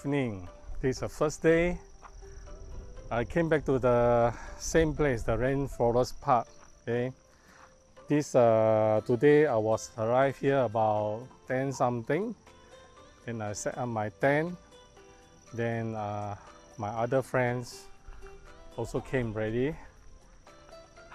evening. This is the first day. I came back to the same place, the RainForest Park. Okay. Today I was arrived here about 10 something, and I set up my tent. Then my other friends also came ready.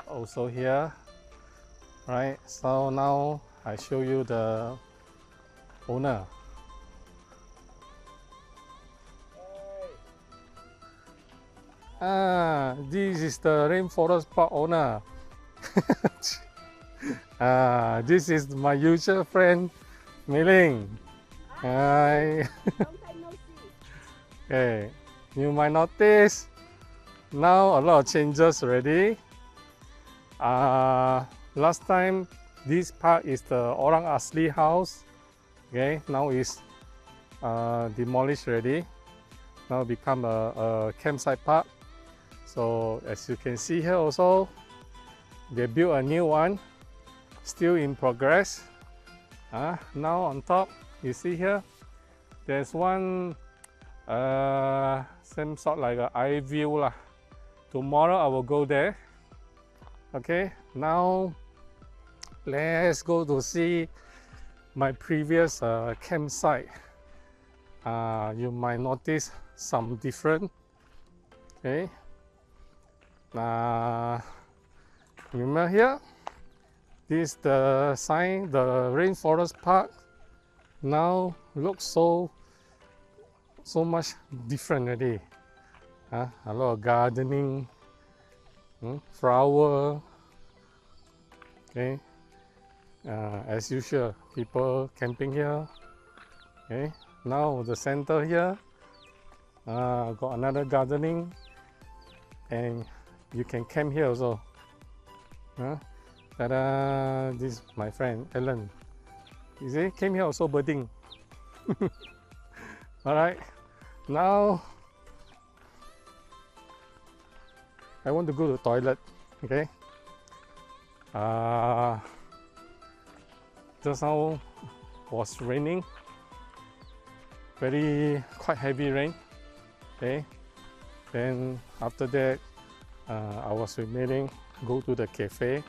Also here, right? So now I show you the owner. This is the RainForest Park owner. This is my usual friend, Miling. Hi. Long time no see. Okay, you might notice now a lot of changes already. Last time this park is the Orang Asli house. Okay, now it's demolished already. Now become a campsite park. So as you can see here also, they built a new one, still in progress. Now on top, you see here, there's one same sort like an eye view lah. Tomorrow I will go there. Okay, now let's go to see my previous campsite. You might notice some different. Okay. Remember here, this is the sign, the RainForest Park. Now looks so much different already. A lot of gardening, flower. Okay, as usual, people camping here. Okay, now the center here, got another gardening, and you can camp here also. This is my friend Ellen. You see, came here also birding. Alright, now I want to go to the toilet. Okay. Just now was raining, quite heavy rain. Okay. Then after that, I was remaining, go to the cafe.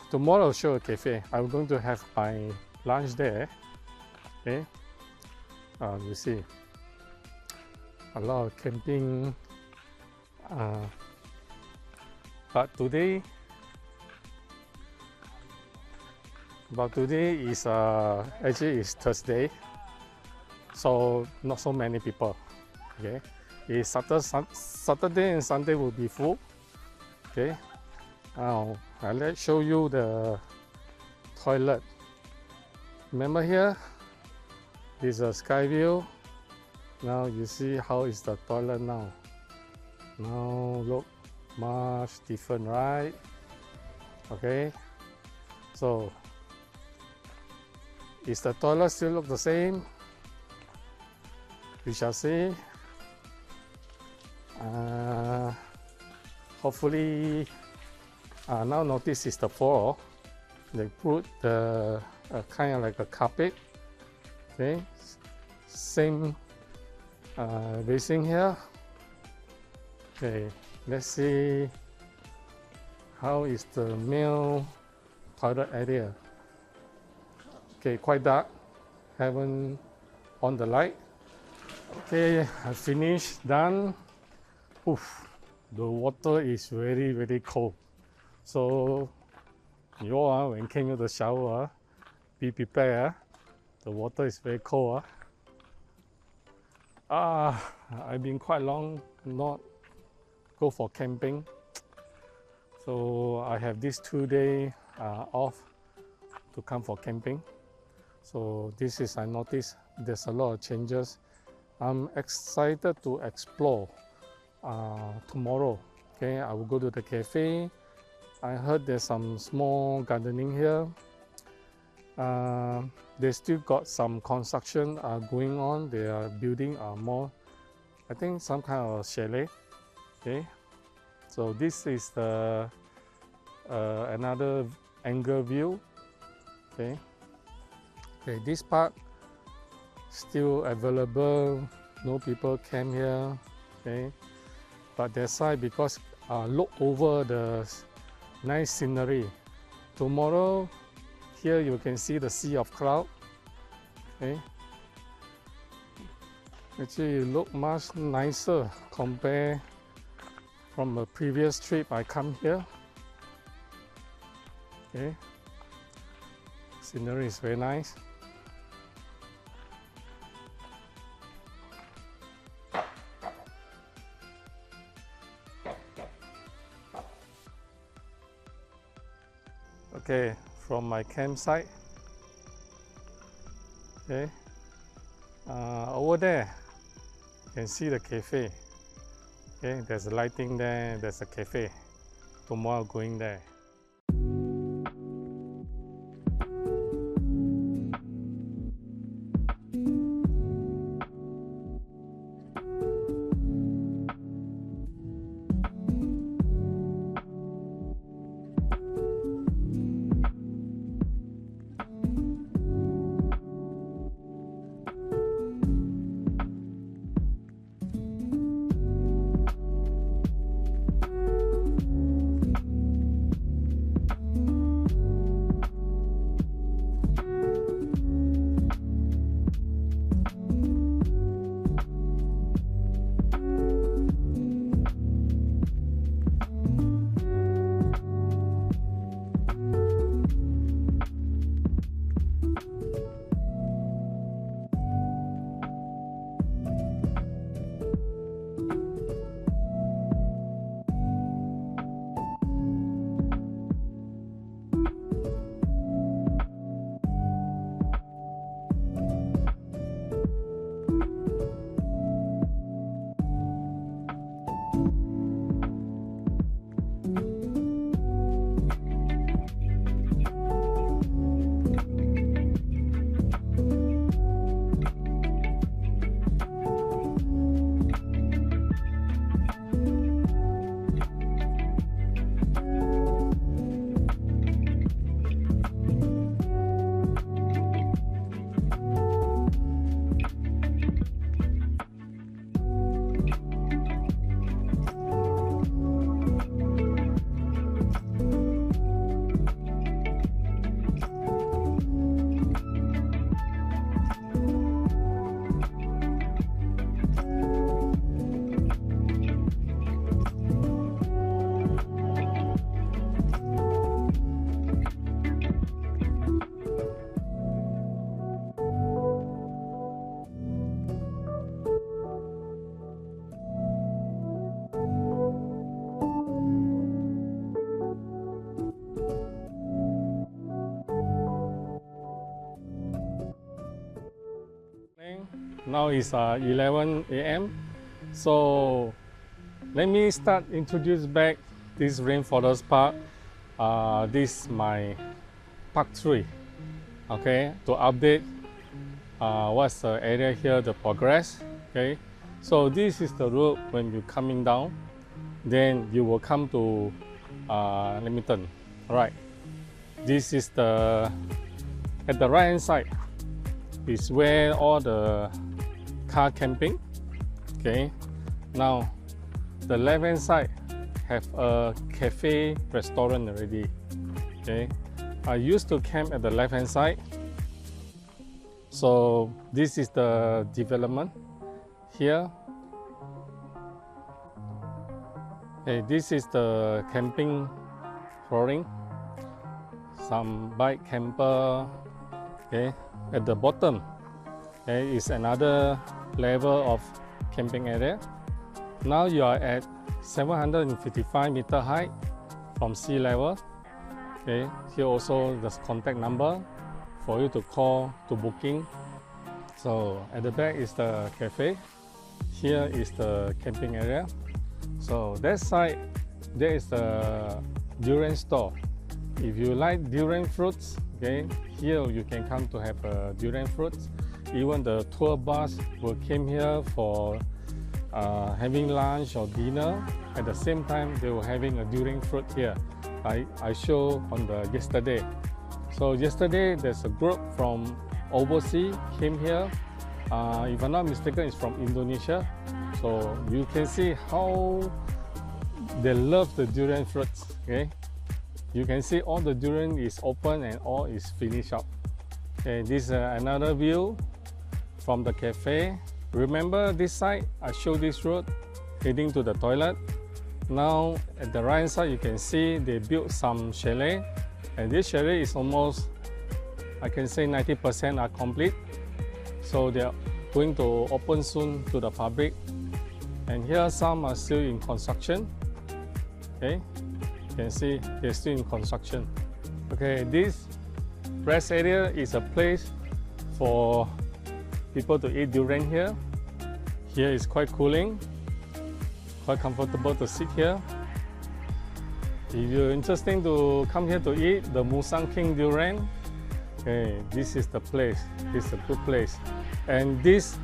Tomorrow I'll show a cafe. I'm going to have my lunch there. Okay. You see, a lot of camping. But today is actually is Thursday, so not so many people. Okay. It's Saturday and Sunday will be full. Okay. Now let's show you the toilet. Remember here, this is a sky view. Now you see how is the toilet now. Now look much different, right? Okay. So is the toilet still look the same? We shall see. Hopefully, now notice is the floor. They put the kind of like a carpet. Okay, same basing here. Okay, let's see how is the male toilet area. Okay, quite dark. Haven't on the light. Okay, I finished, done. Oof, the water is very cold. So you all, when came to the shower, be prepared. The water is very cold. I've been quite long not go for camping. So I have this 2 day off to come for camping. So this is, I noticed there's a lot of changes. I'm excited to explore. Tomorrow, okay, I will go to the cafe. I heard there's some small gardening here. They still got some construction going on. They are building more, I think some kind of chalet. Okay, so this is the another angle view. Okay, this part still available. No people came here. Okay, but that side, because look over the nice scenery. Tomorrow here you can see the sea of cloud. Okay, actually it look much nicer compared from a previous trip I come here. Okay, scenery is very nice. Okay, from my campsite. Okay, over there you can see the cafe. Okay, there's a lighting there, there's a cafe. Tomorrow going there. Now it's 11 a.m. So let me introduce back this rainforest park. This is my part 3. Okay, to update what's the area here, the progress. Okay, so this is the road when you're coming down. Then you will come to Leamington. All right, this is at the right hand side is where all the car camping. Okay, now the left hand side have a cafe restaurant already. Okay, I used to camp at the left hand side. So this is the development here. Okay, this is the camping flooring, some bike camper. Okay, at the bottom okay, is another level of camping area. Now you are at 755 meter height from sea level. Okay, here also the contact number for you to call to booking. So at the back is the cafe. Here is the camping area. So that side, there is the durian store. If you like durian fruits, okay, here you can come to have durian fruits. Even the tour bus will came here for having lunch or dinner. At the same time, they were having a durian fruit here. I show on the yesterday. So yesterday, there's a group from overseas came here If I'm not mistaken, it's from Indonesia. So you can see how they love the durian fruits. Okay, you can see all the durian is open and all is finished up. Okay, this is another view from the cafe. Remember this side, I showed this road heading to the toilet. Now at the right side, you can see they built some chalet, and this chalet is almost, I can say 90% are complete. So they are going to open soon to the public. And here some are still in construction. Okay, you can see they're still in construction. Okay, this rest area is a place for people to eat durian here. Here is quite cooling, quite comfortable to sit here. If you're interested to come here to eat the Musang King durian, okay, this is the place. This is a good place. And this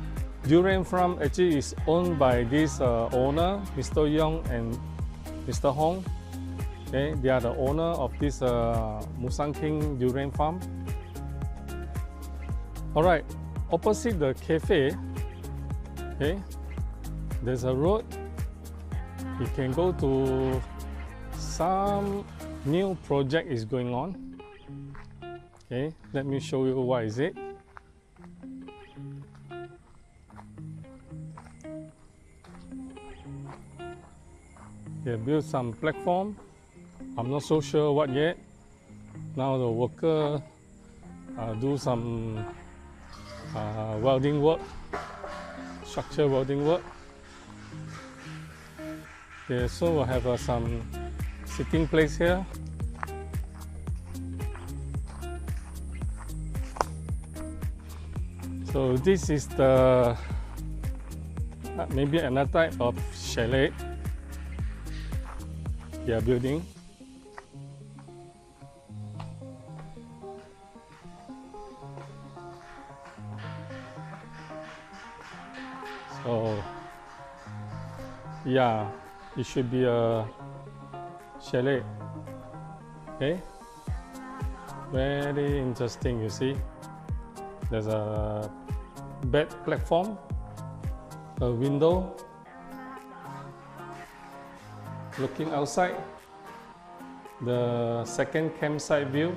durian farm actually is owned by this owner, Mr. Yeoh and Mr. Hong. Okay, they are the owner of this Musang King durian farm. All right, opposite the cafe, okay, there's a road. You can go to some new project is going on. Okay, let me show you what is it. They built some platform. I'm not so sure what yet. Now the worker do some welding work, structure welding work. They soon will have some sitting place here. So this is the maybe another type of chalet they are building. So yeah, it should be a chalet. Okay, very interesting. You see, there's a bed platform, a window looking outside, the second campsite view.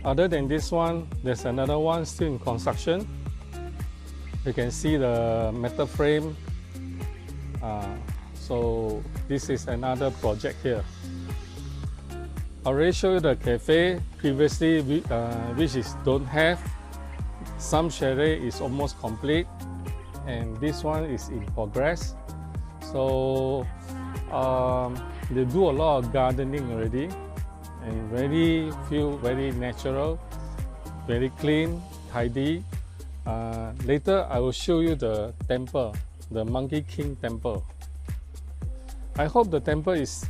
Other than this one, there's another one still in construction. You can see the metal frame. So this is another project here. I already showed you the cafe previously, which is don't have. Some chalet is almost complete, and this one is in progress. So they do a lot of gardening already, and feel very natural, very clean, tidy. Later I will show you the temple, the Monkey King temple. I hope the temple is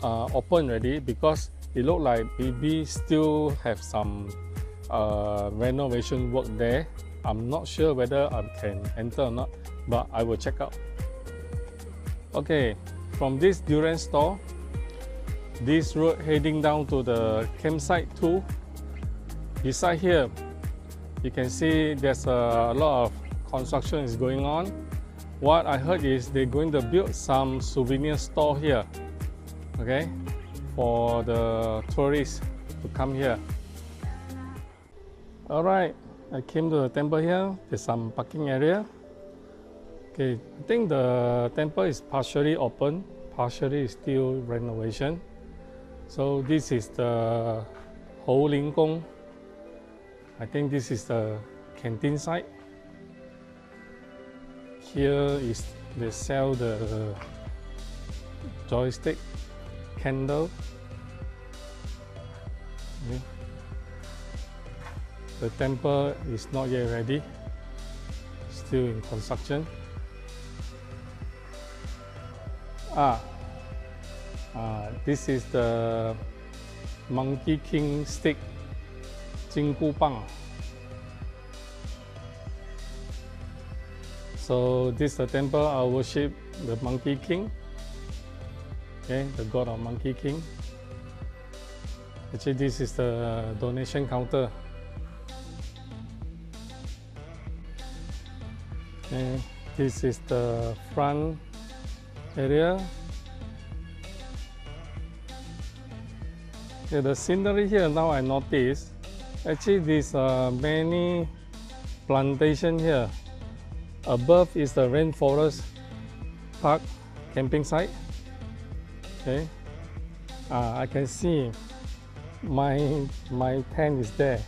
open already, because it looks like maybe still have some renovation work there. I'm not sure whether I can enter or not, but I will check out. Okay, from this durian store, this road heading down to the campsite 2. Beside here, you can see there's a lot of construction is going on. What I heard is they're going to build some souvenir store here, okay, for the tourists to come here. All right, I came to the temple here. There's some parking area. Okay, I think the temple is partially open, partially still renovation. So this is the Ho Ling Gong. I think this is the canteen side. Here is they sell the joystick, candle. Okay. The temple is not yet ready, still in construction. This is the Monkey King stick, Jinggu Bang. So this is the temple I worship the Monkey King, okay, the god of Monkey King. Actually, this is the donation counter. Okay, this is the front area. Okay, the scenery here now I notice, actually there's many plantation here. Above is the RainForest Park camping site. Okay, I can see my tent is there.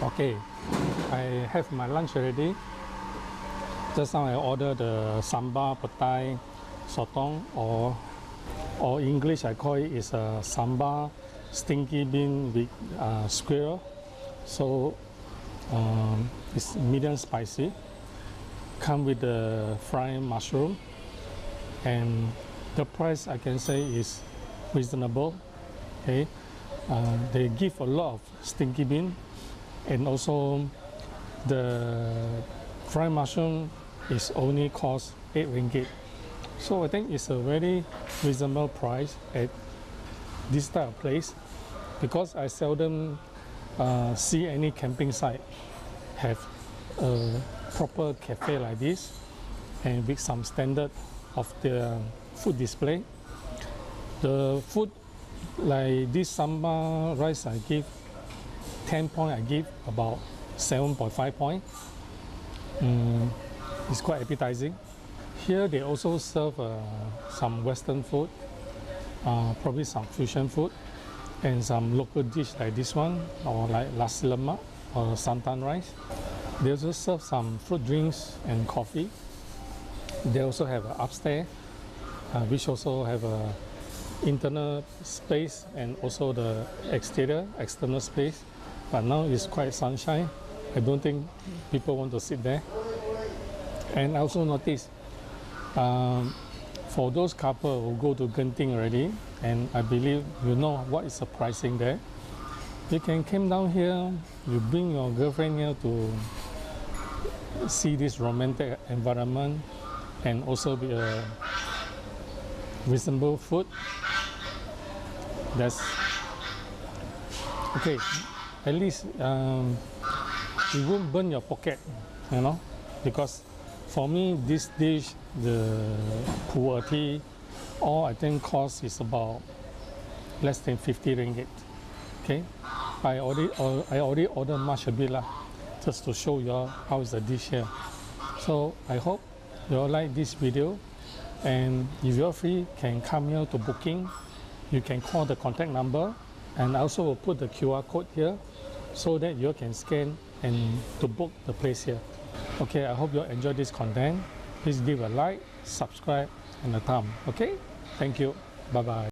Okay, I have my lunch already. Just now I ordered the sambal petai sotong, or English I call it is a sambal stinky bean with squirrel. So it's medium spicy. Come with the fried mushroom, and the price I can say is reasonable. Okay, they give a lot of stinky bean. And also the fried mushroom is only cost 8 ringgit. So I think it's a very reasonable price at this type of place, because I seldom see any camping site have a proper cafe like this and with some standard of the food display. The food like this sambal rice I give 10 point, I give about 7.5 point. It's quite appetizing. Here they also serve some Western food, probably some fusion food, and some local dish like this one, or like nasi lemak or santan rice. They also serve some fruit drinks and coffee. They also have upstairs, which also have a internal space and also the external space. But now it's quite sunshine. I don't think people want to sit there. And I also noticed for those couple who go to Genting already, and I believe you know what is the pricing there. You can come down here, you bring your girlfriend here to see this romantic environment, and also be a reasonable food. That's okay. At least you won't burn your pocket, you know, because for me this dish, the pu'er tea, all I think cost is about less than 50 ringgit. Okay, I already ordered much a bit lah, just to show you all how is the dish here. So I hope you all like this video, and if you're free, can come here to booking. You can call the contact number, and I also will put the QR code here so that you can scan and to book the place here. Okay, I hope you enjoy this content. Please give a like, subscribe, and a thumb. Okay, thank you. Bye bye.